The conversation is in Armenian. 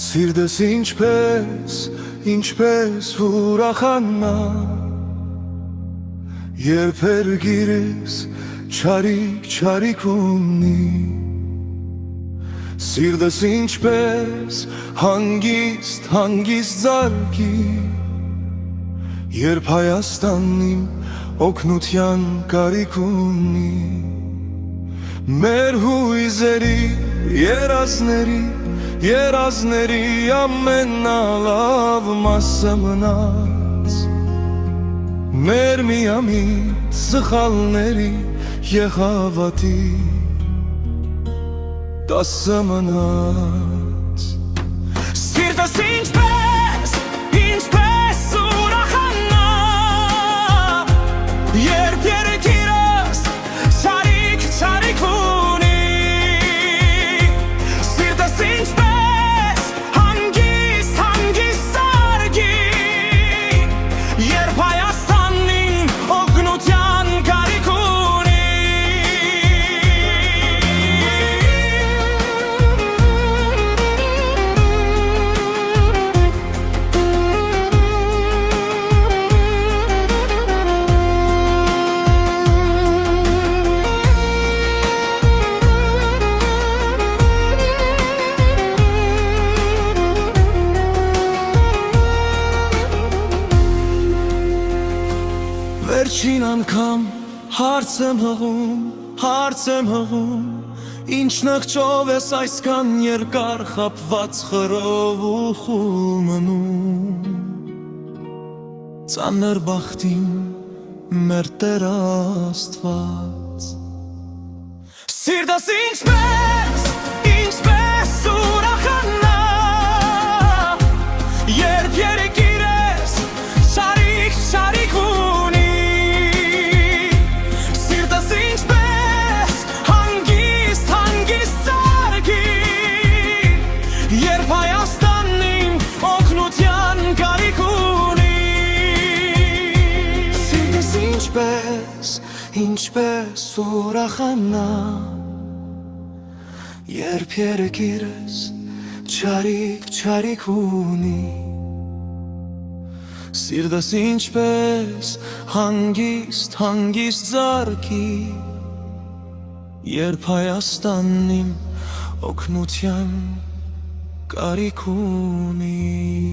Սիրտս ինչպես ուրախանա, երբ երգիրս չարիք ունի, սիրտս ինչպես հանգիստ զարկի, երբ Հայաստանն իմ օգնության կարիք ունի, մեր հույզերի երազների ամենալավ մասը մնաց, մեր միամիտ սխալների եղավատի տասը մնաց։ Սիրտս ինչպես ուրախանա, երբ երգիրս չարիք ունի, սիրտս ինչպես հանգիստ զարկի, երբ Հայաստանին օգնության կարիք ունի։ Վերջին անգամ հարց եմ հղում, ինչ նղճով ես այսքան երկար խաբված խրով ու խուլ մնում, ծանր բախտին մեր Տեր Աստված։ Սիրտս ինչպես ուրախանա, երբ երգիրս չարիք ունի, երբ Հայաստանին օգնության կարիք ունի, սիրտս ինչպես ուրախանա, երբ երգիրս չարիք ունի, սիրտս ինչպես հանգիստ զարկի, երբ Հայաստանին օգնության կարիք ունի։